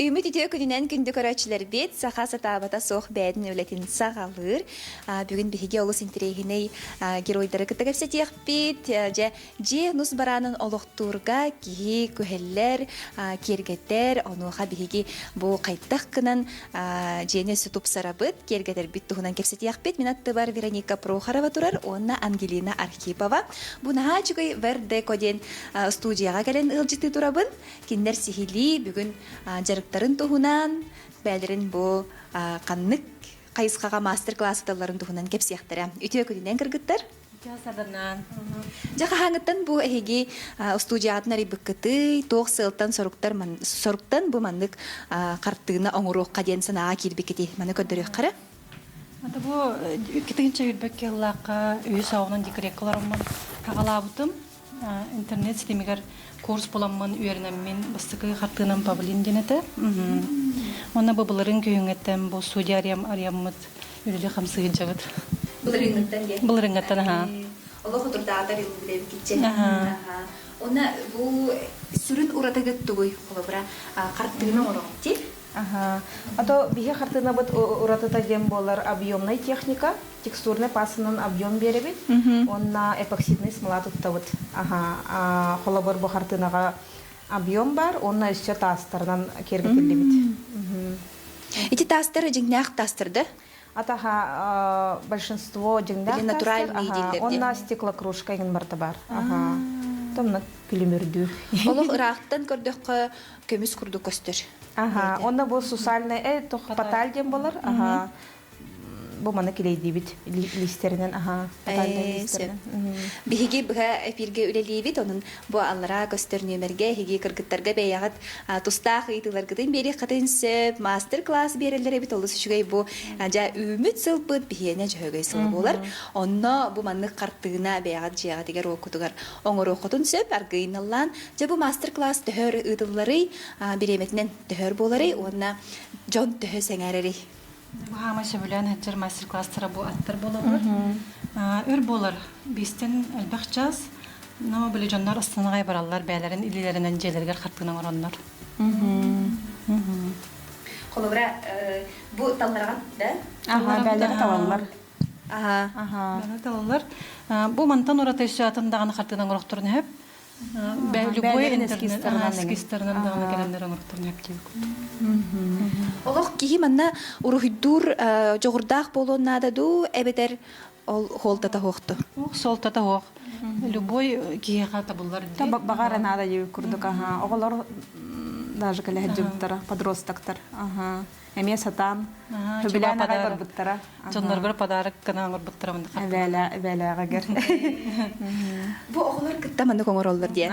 Ümit itiyor gününden gündük öğrenciler bit, sağa satabata soğuk bədin öğletin sağalır. Bugün bihige olus intrigini geroyları kıta kapsatıyaq bit. Je nus baranın oluqturga kihi küheller, kergeter, onuğa bihige bu qayttaq kınan jene sütup sarabıt, kergeter bit tuhunan kapsatıyaq bit. Minattı var Veronika Proharova turar, onna Angelina Arkhipova. Bu naha çıkıy verde koden studiyaga gelen ılcıtı turabın. Kinder sihili bugün jarıkların tuhunan, bәлдерин bu kanlık kayıskaga master class dalların tuhunan kepsiyaktara. Ütüye ködünden kırgıttar. Jasadarnan. Jaka hangıttan bu ehegi studiyatına ribıkkıtı, toğ sıltan soruktan bu manlık karttığına onuruq kadyen sanağa kirbikiti. Manı köddürüq kara? Ata bu kitince yürübek yıllaqqa üyü sağınan dikreklarımın kağalabıtım. İnternet sitemiger kurs bulanman üyerinemmin bastıkı karttığının pavlin genete. Ona babaların köyüngetten bu Suudi Arabiyamıt yürüdü hamsıgıcağıt. Bılırıngıttan ha. Allah oturda atar yılı bile gidecek. Ona bu sürün urata gıttı bu kolabra karttığına oranti. Ато бихе хартына бут уратата дем болар объемная техника, текстурный пасынан объем беребит, онна эпоксидный смола туттабыт. Холобор бу хартынага объем бар, онна еще тастардан кергетилдебит. Эти тастары жиңнах тастырды? Атаха большинство жиңнах тастар, онна стеклокружка ген барта бар. Томна күлүмөрдү. Олох ырактан көрдөккө көмүс курду көстөр. Онна бу сусальный паталь дем болар. Bu mana kileydi bit listerinden patayda listerden. Bihi biha epirge üleli bit onun bu allara gösternümerge higi kırgıtlarga beyagat tustaq itilar gidin beri qatın master class bereleri bit olus şugay bu ja ümit sılbıt bihene jögey sıl bolar. Onna bu manlık qartığına beyagat jiga diger okutugar. Oңор okutun söp argıynalan ja bu master class dehör itiları biremetinden dehör bolary onna jon dehö sengereri. Bu hama şöbülen hecir master class'tara bu attır bolabır. Ör bolar. Bizden elbaqcaz. Nama böyle jonlar astanagay barallar, bəylərin ililerinden jelerger qartığına oranlar. Kolobra bu tallarga da? Bəyləri tavallar. Bəyləri tavallar. Bu mantan orata işatındağını qartığına oraqturun hep. Любой эскизтернан дагы келендер оңорторун хептик. Олох кихи манна урухидур жогурдак болоннада ду эбетер ол холтата хокту. Солтата хок. Любой кихи табыллар. Багара надо жеп курдук. Оголор даже келе хеджиптара, подростактар. Эме сатан. Хөбилана гайбар буттара. Жонноргор подарок гана оңор буттара мында. Бәләгә гер. Бу оголор кытта манда коңороллар дия.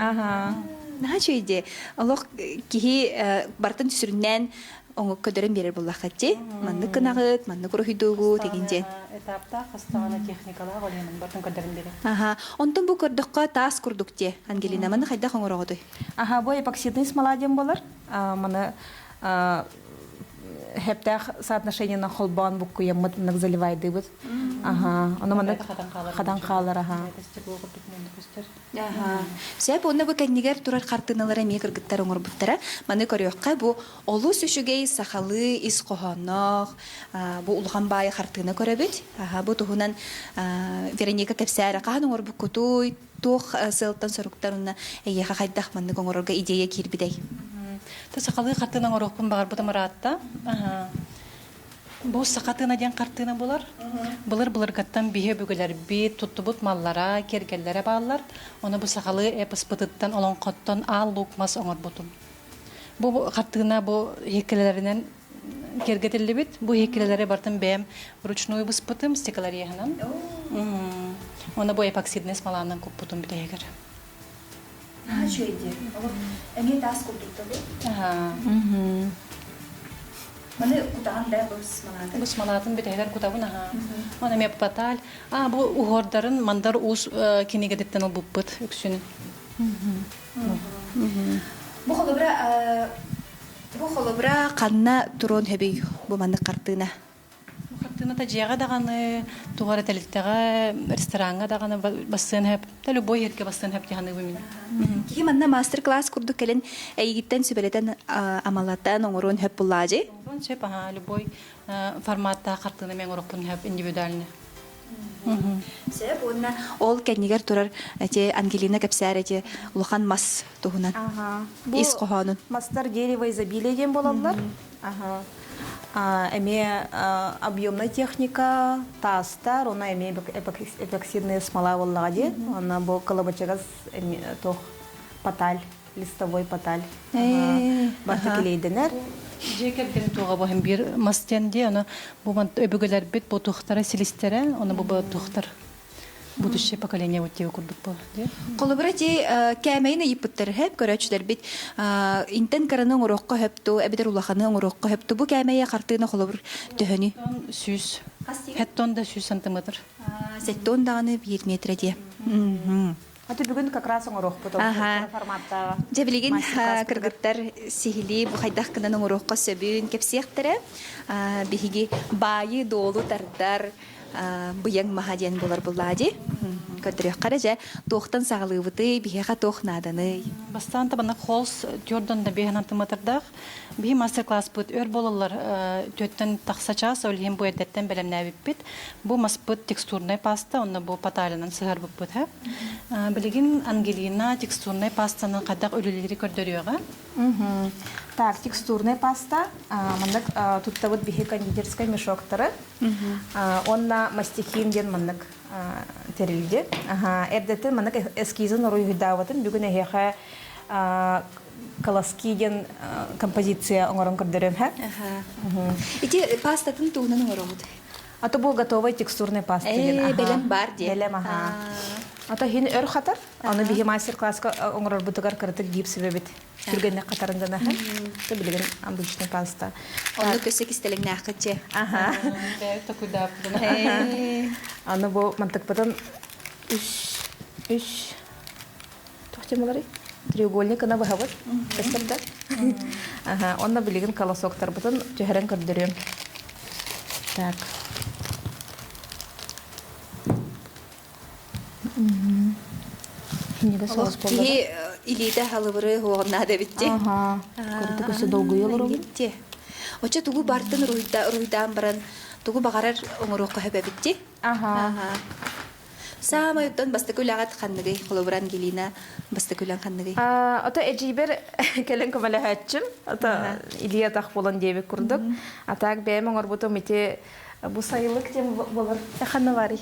Наха чөйде. Олох кихи бартын түсүрүннән оңо көдөрөн берер буллахатти. Манда кынагыт, манда курухидугу дегенде. Этапта хастагана техникалар олемин бартын көдөрөн берер. Онтон бу көрдөккө таас курдук де. Ангелина манда хайда коңорогоду. Бу эпоксидный смола дем болар. Мана Хептах соотношение на холбан букку ямат мног заливайды бит. Оно мана хадан калар. Сәп онна бу кәннигер турар картыналары мекер гыттар оңор буттара. Маны көрөккә бу олу сүшүгей сахалы ис кохонок, бу улган бай картына көрөбүт. Бу тухунан Вероника кепсәре каһан оңор буккутуй, тух сылтан соруктарына эйеха хайдах маны оңорга идея кирбидей. Сақалы қартына орықпын бағар бұта мұратта. Бұл сақатына ден қартына болар. Бұлыр қаттан бейе бүгілер бей тұтты бұт маллара, кергеллері бағалар. Оны бұл сақалы әпіс бұтыттан олон қоттан ал лұқмас оңыр бұтым. Бұл қартына бұл хекелерінен кергетілі бет. Бұл хекелері бартын бәм ручной бұс бұтым стекалар ехінен. Оны бұл эпоксидный смоланын көп бұтым біте егер. Шөйде. Эме тас курдукта бу. Маны кутаган да бусмалатын. Бусмалатын битегер кутабын Аны ме патал. Бу угордарын мандар ус кинегедеттен ол буппут үксүн. Бу холобра канна турон хеби бу манды картына. Бу Картина та жега даганы, тугары тәлиттәгә, ресторанга даганы бассын һәп, та любой һәркә бассын һәп яны бу мин. Кихи манна мастер-класс курдук келен әйгиттен сүбелетен амалаттан оңорун хөп буллажы. Он шеп любой форматта картина мен урукпун һәп индивидуальный. Сөп онна ол кәннигер турар әте Ангелина Капсәр әте улахан мас туһунан. Ис коханын. Мастер дерево изобилия ден болалар. Эме объемная техника, тастар, она эме эпоксидная смола воллага де. Она бу колобачагас тох паталь, листовой паталь. Бартыкелейденер. Жекер ден туга бу һәм бир мастенде, аны бу өбөгөләр бит бу тухтара силистере, аны бу тухтар. Будущее поколение вот те курдук бу, де. Колобра те кәмәйне ипуттар һәп көрәчләр бит интен караның урокка һәпту, әбидер улаханың урокка һәпту бу кәмәйе картына колобр төһәни. 100. Хәттон да 100 сантиметр. Сеттон даны 1 метр де. Это бүгін как раз урок потом форматта. Жебилеген кыргыттар сихили бу хайдах кынан урокка сөбүн кепсехтере биһиги байы долу тардар буяң махаден болар буллади. Көтөрөк каража тохтан сагалыбыты биһега тохнаданы. Бастан табана холс Jordan да 5 сантиметрдах би мастер-класс бут өр болалар төттен таксача сөйлем бу эдеттен белемнәбип бит. Бу маспыт текстурный паста, онда бу паталынан сыгар бу бут һәп. Билеген Ангелина текстурный пастанын кадак өлелери көрдөрөга. Так, текстурная паста. Мандак тут вот бихи кондитерская мешоктары. Он на мастихин ден мандак терилде. Эрдетен мандак эскизен оруйдаватын бүгүн эхе колоски ден композиция оңорон көрдөрөм һә. Ити пастатын туунан ороод. Ата бу готовый текстурная паста ден. Белем бар де. Белем Ата хин өр хатар. Аны бихи мастер-класска оңорор бутугар кыртык гипс бебит. Жүргенне катарында һәм. Ты билген обычный паста. Аны көсөк истелең нахытчы. Это куда? Аны бу мантык потом 3 тохтемалары. Треугольник ана бахават. Тестер. Онна билген колосоктар потом төһәрен көрдөрөм. Так. Неге соус болду? Илиде халыбыры хугна да битти. Көрдү көсө долгу йолор битти. Оча тугу бартын руйдан баран тугу багарар оңорокка хөбө битти. Сама юттан бастыкулагат ханныгы холобран Ангелина бастыкулан ханныгы. Ата эжибер келен көмөлө хатчым. Ата идея так болон дебе курдук. Атак бем оңорбуту мите бу сайылык тем болар ханнавари.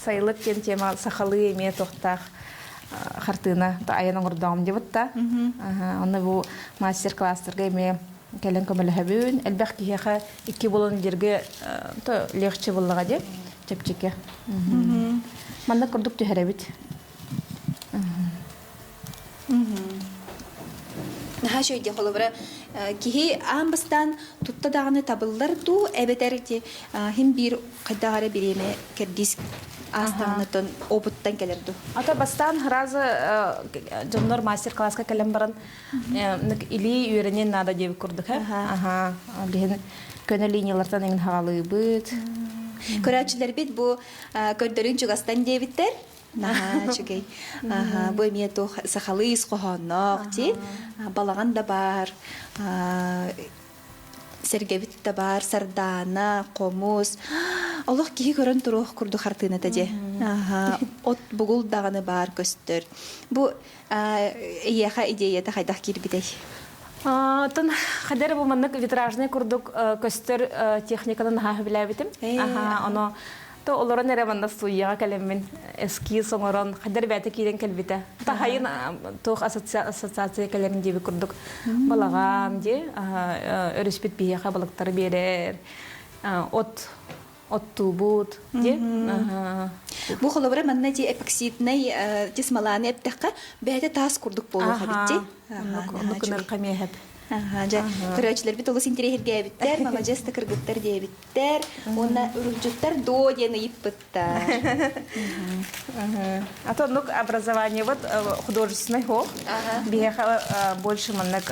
Сайылык тема сахалы эме токтак картына та аян оңордам деп атта. Аны бу мастер-класстарга эме келен көмөлө хабын. Элбек киһе 2 болон жерге то легче буллага деп чепчеке. Манда курдук төһәрәбит. Наха шөйде холобра кихи амбастан тутта даганы табылдар ту эбетерти хим бир кайдагары биреме кердис астагынытын опыттан келерду. Ата бастан разы жоннор мастер-класска келем баран или үйренен нада деп курдук ха. Бен көнө линиялардан эң хагалыбыт. Көрәчләр бит бу көрдөрүн чугастан дебиттер. Наха чугай. Бу мето сахалыс коханак ти. Балаган да бар. Сергебит да бар, сардана, комус. Аллах ки көрөн турух курду хартына таде. От бугул даганы бар көстөр. Бу яха идея да хайдах кирбидей. Тон хадер бу маннык витражный курдук көстөр техниканы наха билебитим. Аны то олорон эребанда суяга келемин эскиз оңорон хадер бәте кирен келбите. Та хайын тох ассоциация келерин диби курдук. Балагам ди өрүспит бияга балыктар берер. От тубут ди. Бу холобра манна ди эпоксидный дисмаланы эптекка бәте тас курдук болу хабитти. Нукунар камехеп. Ага, жа көрөчүлөр бит олус интерьерге биттер, молодец та кыргыттар дие биттер. Онна уружуттар до дени иппыттар. А то ну образование вот художественный хо. Биха больше маннык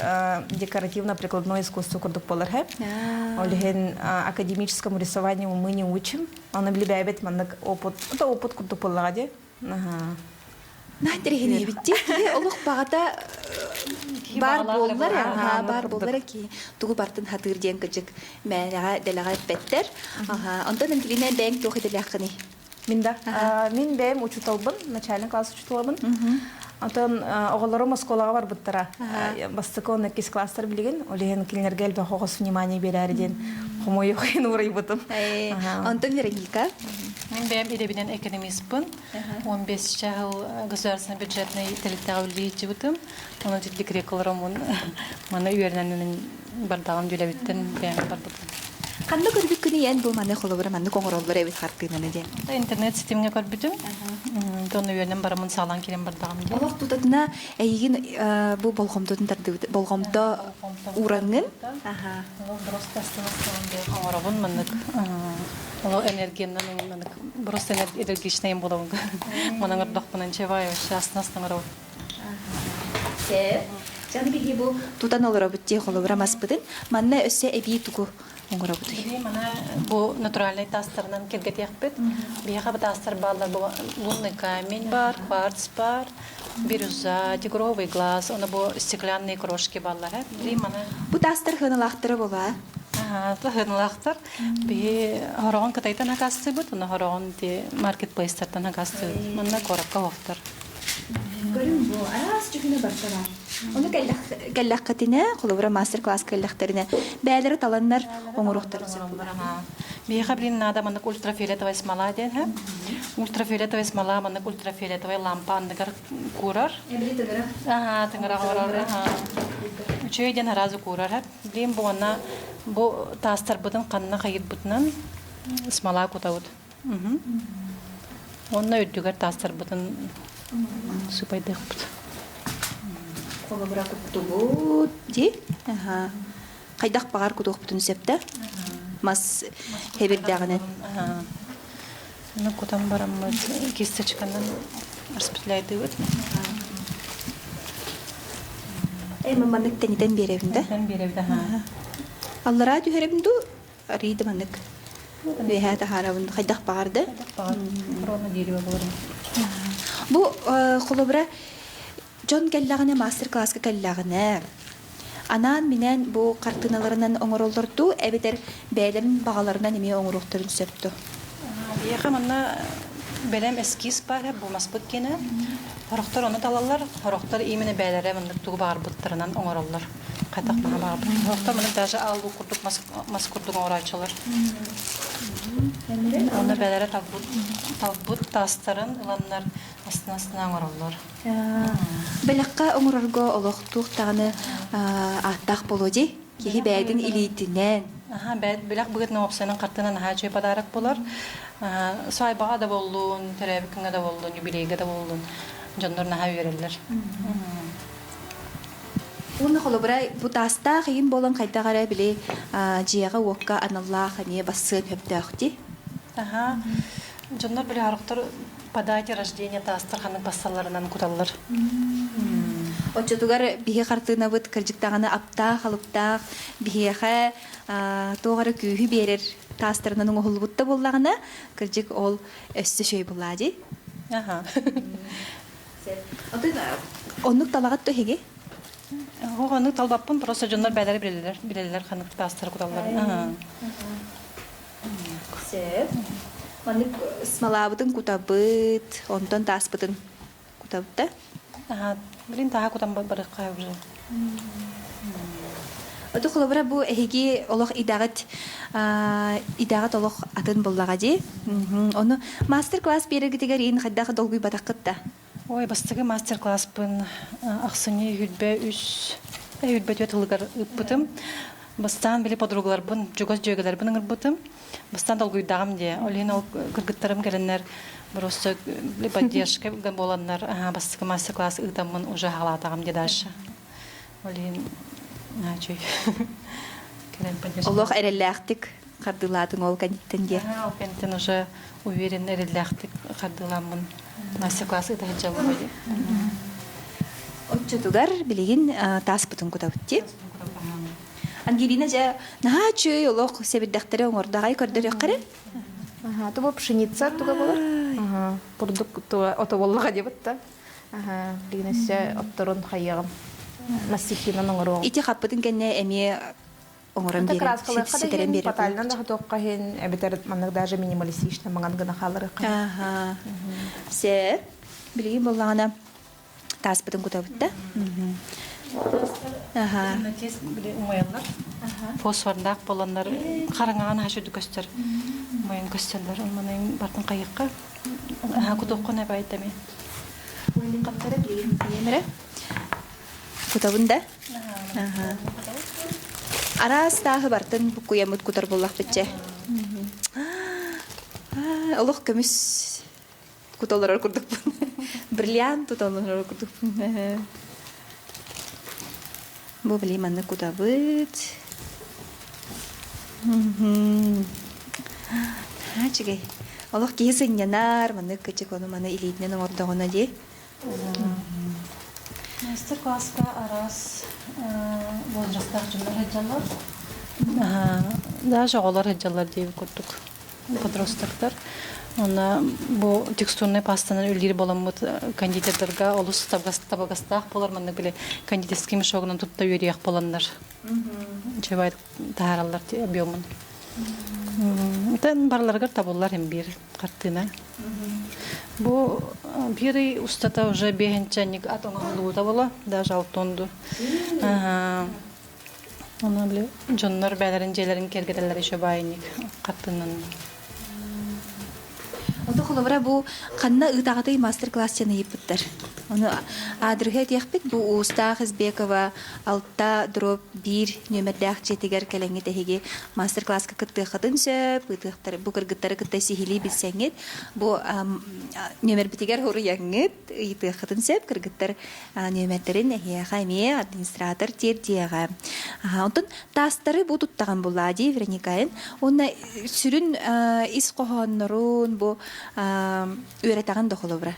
декоративно-прикладное искусство курдук болар хэп. Олеген академическому рисованию мы не учим. Он облюбяет маннык опыт. Это опыт курдук боллади. Ага. Нахтерегене битти. Олух багата бар боллар, ага, бар боллар ки. Тугу бартын хатыр диен кыжык. Мәнага делага петтер. Ага, онтон интелине бәң тохи делякыны. Минда. Мин бәм учуталбын, начальный класс учуталбын. Антон оголорум осколага бар буттара. Бастыкон 2 класстар билген, олеген килнерге элбе хогос внимание берерден. Хомой хойн урый бутум. Антон Вероника. Мен бәм идебинен экономистпын. 15 жыл государственный бюджетный телектагы билгичи бутум. Оны дикре кылырымын. Мана үйерненен бардагым жүлебиттен бәм бар бутум. Кандай көрбүк күнү ен бу маны холобура маны коңороллор эбит хартыгына дем. Интернет сетимге көрбүтүм. Тону үйернен барамын салан керем бардагым дем. Алак тутатына эйигин бу болгомдодун тарды болгомдо ураңын. Ага. Просто остановился он маннык. Ол энергиянан маннык. Просто энергичный болом. Манаңыр докпунан чебай шастнастан ро. Се. Жаны биги бу тутан олор бутте холобура маспытын. Манна өсө эби тугу оңора буту. Мана бу натуральный тастарынан келгет якпыт. Бияга тастар балдар бу лунный камень бар, кварц бар. Бирюза, тигровый глаз, она бу стеклянные крошки баллар. Мана Бу тастар хыналактыры бола. Хыналактар. Би хорон кытайтан акасты бут, она хорон ди маркетплейстардан акасты. Мана коракка хофтар. Көрүм бу арас жүгүнө бартара. Оны келлаккатына, холобура мастер-класс келлактерине бәлери таланнар оңоруктар сөп. Бияга билин нада мана ультрафиолетовая смола ден. Ультрафиолетовая смола мана ультрафиолетовая лампа андыгар курар. Эбритегара. Ага, тыңгара курар. Үчөйден разы курар. Билин бу ана бу тастар бутун канына кайыт бутунан смола кутабыт. Онна өттүгөр тастар бутун супайдык бут. Холобура куттугу ди. Ага. Кайдак багар кутук бутун септе. Мас хебирдагыны. Ну кутан барамыз кисточканан распределяйды бут. Маманык тенитен беребинде. Тен беребиде, ха. Аллара түһәребинду риде манык. Беһә тахарабын кайдак багарды. Корона дерево говорим. Бу холобура Жон келлагыны мастер-класска келлагыны. Анан менен бу картыналарынан оңоролдорду, эбетер бәйлем багаларынан эме оңоруктарын сөптү. Бияга мана белем эскиз бар, бу маспыт кене. Хорохтор оны талалар, хорохтор имени бәйләре мындык тугу бар буттарынан оңороллар. Кайтак бага бар. Хорохтор мына даже алу курдук маскурдук оңорачылар. Оны бәйләре талбут тастарын иланнар астына оңороллар. Белекка оңорорго олохтук тагыны аттак болоди. Кихи бәйдин илитинен. Ага, белек бүгүтүн опсанын картынан хажы подарок болар. Сайбага да болдун, теребикиңе да болдун, юбилейге да болдун. Жондорна ха берелер. Уны холобура бу таста кыйын болон кайдагара биле жыяга окка аналлах ане бассын хөптөкти. Ага. Жондор биле арыктар подайте рождения тастарханы бассаларынан куталлар. Очотугар бие картына бут кыржыктаганы апта халыпта биеха тогары күйү берер тастарынан оңолбутта боллагына кыржык ол өссө шөй буллади. Ага. Оннук талагат тохеге. Оны талбаппын, просто жондор бәләре билелер ханы тастар куталлар. Ага. Сеп. Маны смалабытын кутабыт, онтон таспытын кутабыта. Ага, билин таа кутан барыкка уже. Ото холобура бу эһиги олох идагат олох атын буллага ди. Оны мастер-класс берегитигер ин хаддага долгуй батаккытта. Ой, бастыгы мастер-класспын аксыны хүлбе үс хүлбе тылгар ыппытым. Бастан биле подругаларбын, жогос жөгөлөрбүн ырбытым. Бастан долгуйдагым ди. Олен ол кыргыттарым келеннер просто поддержка боланнар. Бастыгы мастер-класс ыдамын уже халатагым ди дальше. Олен Начой. Керен поддержка. Олох эрелләхтик кардылатын ол кандиттенге. Ол кенттен уже уверен эрелләхтик кардыламын. Мастер-классы да жалбы. Отчетугар билигин таспытын кутабытти. Ангелина жа наха чөй олох себирдәхтәре оңордагай көрдөр яккары. Ага, то пшеница туга булар. Ага, продукт то отоволлага дебитта. Ага, дигенесе отторун хайягым. Насипинан оңору. Ити хаппытын кенне эми оңорон Это берет. краскалар Сетерен каден берет. патальнан да хатокка хен эбетер маннык даже минималистично манган гына халары. Ага. Се билигин боллагана таспытын кутабытта. Ага. Натес биле уңаялар. Фосфордак боландар караңаган хашуды көстөр. Моен көстөрлөр менен бартын кайыкка. Ага, кутуккана байтами. Уйнын каптары билигин емере. Кутабында? Ага. Арас тағы бартын букуямыт кутар боллақ бітче. Олық көміс куталар көрдік бұн. Бриллиант куталар көрдік бұн. Бұл білейм анны кутабыт. Чігай. Олық кейсін янар, маны көчек оны маны илейтінен ордағына де. Мастер-класска арас возрастах жындар хеджалар. Даже олар хеджалар дейбі көрдік. Подростактар. Она бу текстурный пастанын үлдері боламыд кандидаттарға олыс табагастақ болар манны біле кандидатский мешогынан тұтта үйрияқ боландар. Чебай тахаралар объемын. Тен барларгар табылар hem bir картина. Бу бири устата уже бегенчаник атоңалуу табыла, даже алтонду. Она биле жоннор бәләрен җәләрен кергәләр ише байник картинан. Ота холовра бу канна ытагытай мастер-класс чаны епиттер. Оны адрыга тиякпит бу Уста Хизбекова алта дроп 1 нөмерләк жетегер кәләңге тәһиге мастер-класска кытты хатын сөп, ытыктар бу кыргыттары кытта сихили билсәңет, бу нөмер битегер хоры яңгет, итый хатын сөп кыргыттар нөмерләрен әһия хәме администратор тердиягә. Онтон тастары бу туттаган булады Вероникаен. Онна сүрүн ис кохоннорун бу үйрәтәгән да холовра.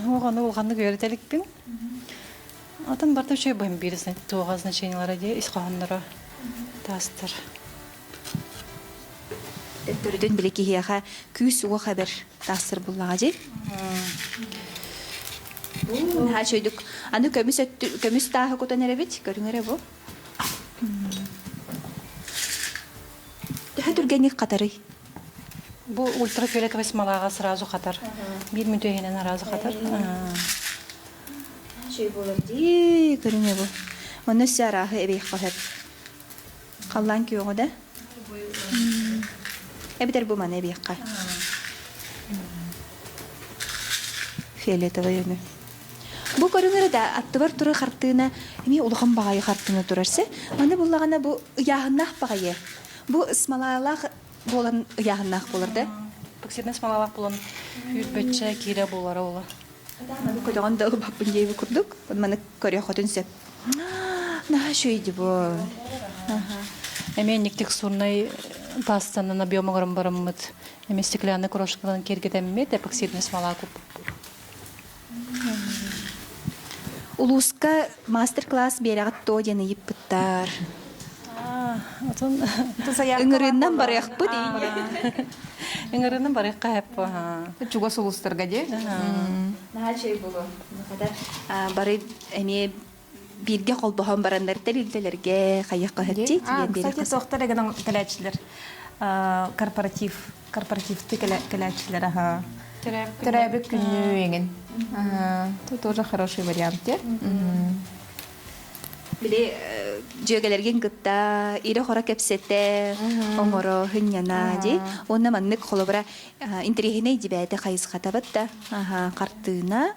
Оғаны олғанды көрітелікпін. Атын бартып шөй бәйім бересін. Туға значениялары де исқағындары тастыр. Түрден білеке хияға күйіс уға қабір тастыр бұллаға де. Ха шөйдік. Аны көміс тағы көтен әребет. Көрің әрі бұл. Түхі түргенік қатары. Бу ультрафиолетовый смолага сразу хатар. Bir müdahinen arazı хатар. Şey болар ди, көрүнө бу. Моны сарахы эбей кахат. Каллан күйөгө да. Эбитер бу маны эбей ка. Фиолетовый эми. Бу көрүнөр да аттыбар туры хартына, эми улган багай хартына турарсы. Маны буллагана бу ягыннах багай. Бу смолалах болан ягыннах болар да. Эпоксидный смолалак болан үрбөтчө кире болар ола. Маны көргөн да бапын жейби курдук. Маны көрө хотун сеп. На шөйди бу. Эми ник текстурный пастанын объемогорун барыммыт. Эми стеклянный крошкадан кергедеммет эпоксидный смолак. Улуска мастер-класс берегат то жана иппыттар. Отон Ыңырынан барыяқпы дейін. Ыңырынан барыяққа әппі. Чуга сулустарга де. Наға чөй болу. Бары әме бирге қолбаған барандар тәлілділерге қайыққа әтті. Кстати, тоқтар егенің кәләтшілер. Корпоративті кәләтшілер. Төрәбік күнні еген. Тут тоже хороший вариант. Биле жөгелерген гытта, ире хора кепсете, оңоро хынняна ди. Онна маннык холобра интерегине дибәте хайыз хатабатта. Картына.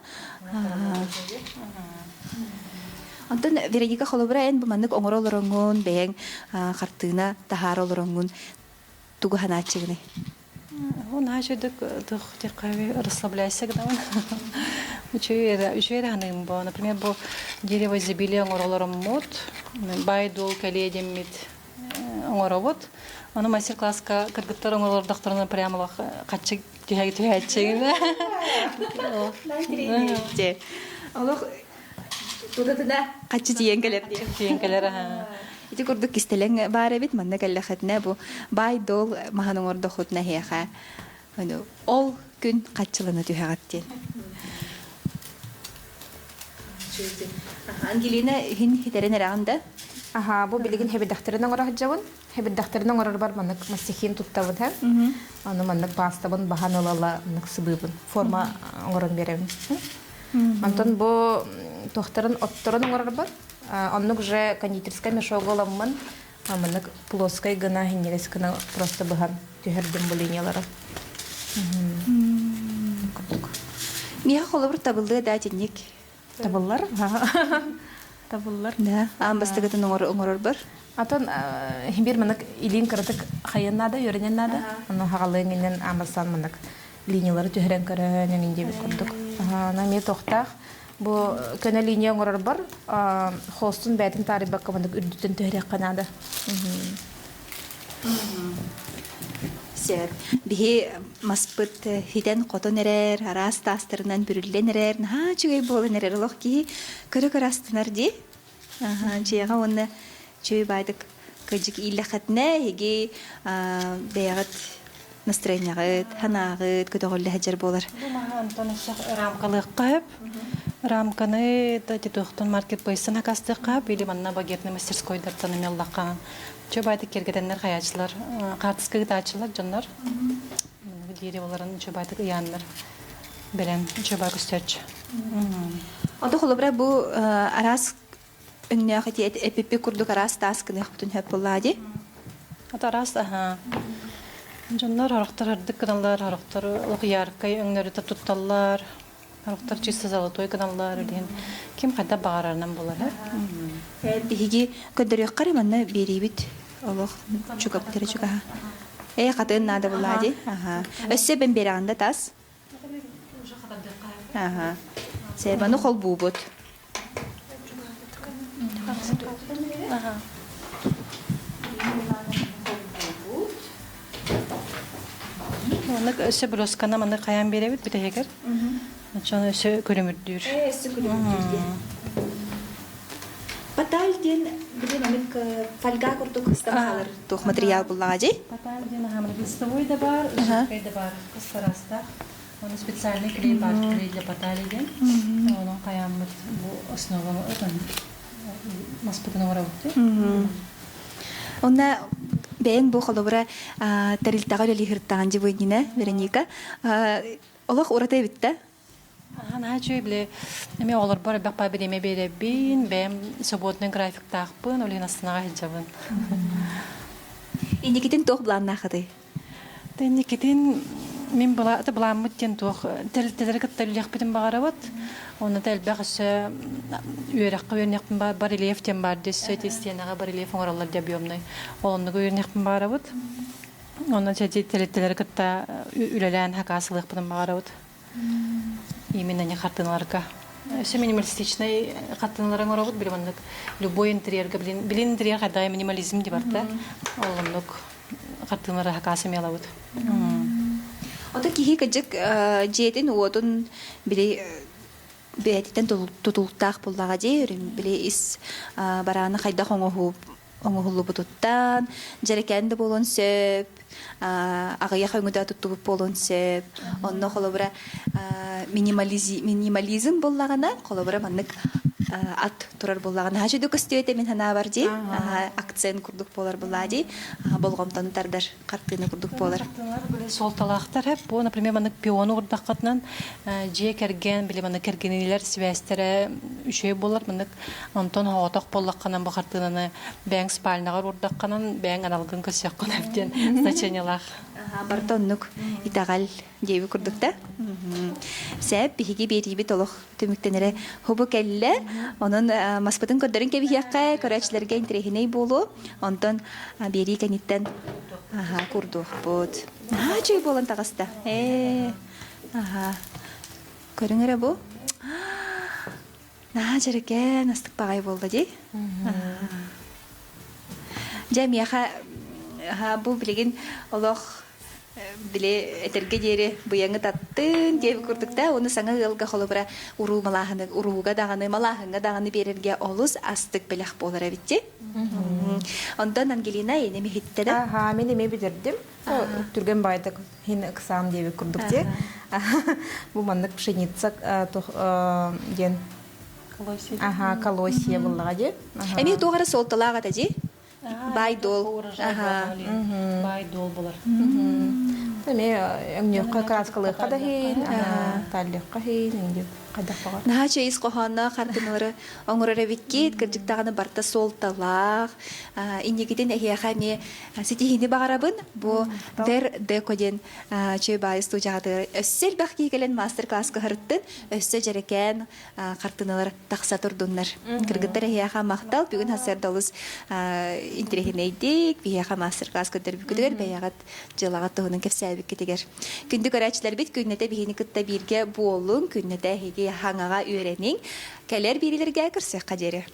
Антон Вероника холобра эн бу маннык оңоро олороңун, бәйәң картына тахар олороңун тугу ханачыгыны. Он ачыдык тох текави расслабляйся гдан. Üçüyle hanım bu. Например, bu дерево изобилия оңоролороммут, байдул каледеммит оңоробут. Аны мастер-класска кыргыттар оңоролордактарына прямалык каччы түйәчегиле. Олох тудатына качы тиен келер ди. Түйенкелер. Ити курдук кистелең бар бит, манна келләхәтнә бу байдол маһаның орда хутна хәя. Аны ол күн качылына түйәгәттен. Ангелина хин хитерен рагында. Ага, бу билигин хебедахтарынан ора хаҗабын. Хебедахтарынан ора бар манык масихин туттабын һәм. Аны манык бастабын баһаналала нык сыбыбын. Форма орын берем. Антон бу тохтарын отторын ора бар. Оннук уже кондитерская мешоголамман. Манык плоской гына хиннерес кына просто бахан төхердем бу линиялары. Мия холобыр табылды да тинник. Табыллар. Табыллар. Да, амбастыгытын оңорор бар. Атон бир манык илин кырдык хаяннада йөреннада. Аны хагалыгыннан амасан манык линиялары төһрән көрән инде бит курдук. Ана ме тохтак бу көне линия оңорор бар. Хостун бәтин тарибак манык үрдүтен төһрәк канада. Сер, бихи маспыт хитен котон эрер, арас тастырынан бүрүллен эрер, наха чугай болын эрер олох ки көрө астынар ди. Чияга онны чуй байдык кыжык илэхэтнэ, хиги бэягат настроенягыт, ханагыт, көтөгөллэ хаджар болар. Бу маха Антон рамкалык кайып. Рамканы тетухтун маркетплейсына кастыкка, били манна багетный мастерскойдар танымеллаккан. Чөбайды кергеденнер хаячылар, картыскы гытачылар жоннор. Дереволарын чөбайды ыяннар. Белен чөбай көстөрчү. Ода холобра бу арас үннэ хати эпипи курдук арас таскыны хутун хэп боллади. Атарас жоннор характар ардык каналлар, характар лукьяркай өңнөрү тутталлар. Характар чисто золотой каналлар ден. Ким кайда багарарынан болар, Биһиги көдөрөк карыманна берибит. Олох чугап тере чуга. Катын нада боллади. Өссө бен беранда тас. Себану хол бубут. Маны өссө броскана маны каян беребит бите хекер. Чаны өссө көрөмүрдүр. Өссө көрөмүрдүр. Баталден билен анык фольга курдук стамалар тух материал буллади. Баталден хамыр листовой да бар, жидкой да бар. Кыстараста. Он специальный клей бар для баталден. Он каян бу основа маспытын работы. Онна бен бу холобра тарилтага лихиртаган жибойгина Вероника. Олох урата битте. Ана чөй биле эме олар бар бакпа биреме беребин, бем субботный график тахпын, олен астанага хиджабын. Индикитин тох бланна хады. Тенникитин мен була буламмыт тен тох телтелер кыттылык битин багарабат. Оны телбәгәсе үерәккә үрнәкпен барелиев тем бар дисә тестенага барелиев оңралар дип йомный. Онны үрнәкпен барабат. Оны телтелер кытта үләлән хакасылык битин багарабат. Именно не хатынларга. Все минималистичный хатынларга робот билмәндек. Любой интерьерга билин интерьер хада минимализм дип барда. Олымдык хатынларга хакасы мелавыт. Ота кихи кыжык жетин уотун биле бетитен тутултак буллага жерим биле ис бараны кайда оңохулу бутуттан жерекенде болон сөп агая хаңыда туттуп болон сөп онно холобра минимализм боллагана холобра маннык ат турар боллагана хажыды көстөйте мен хана бар ди акцент курдук болар буллади болгомтан тардар картыны курдук болар сол талактар хеп бу например маннык пиону урдаккатынан же керген биле маннык кергенилер связьтере үшөй болар маннык Антон хаватак боллакканан бу картыны бәң спальнага урдакканан бәң аналгын көсөккөн эптен значениялар бартоннук итагал деби курдукта сәп биһиги бериби толох төмүктенере хобу келле онун маспытын көрдөрүн кебихиякка көрөчлөргө интерехиней болу онтон бери кениттен курдук бут чүй болон тагаста көрүңөрө бу На жарыкен астык багай болду ди. Жамияха бу билеген олох биле этерге дери буяңы таттын деп курдукта, оны саңа ылга холобра уруу малаханы, уруuга даганы, малахынга даганы берерге олус астык белек болар битти. Ондан Ангелина эне мехитте да. Ага, мен эме бедердим. Түрген байдык хин ыксам деп курдук те. Бу мандык пшеница ген. Колосия. Ага, колосия буллага де. Эми тугара солталага да ди. Байдол. Байдол болар. Эме эмне краскалы кадахин, таллы кахин деп кадах багар. Нахача ис коханна картыналары оңорора виккит кыржыктаганы барта солталак. Иннигиден эхияхами ситихини багарабын. Бу дер декоден чөй байы студияды өссел бахки келен мастер-класска хырыттын. Өссө жарекен картыналар такса турдуннар. Кыргыттар эхияха мактал бүгүн хасердалыс интерехинейдик. Эхияха мастер-класс көтөр бүкүдүгөр баягат жылага тоонун кепсәбик кетегер. Күндү көрәчләр бит күннәтә бихини кытта бирге болун күннәтә хеге хаңага үйренин келер бирилерге кирсек кадери.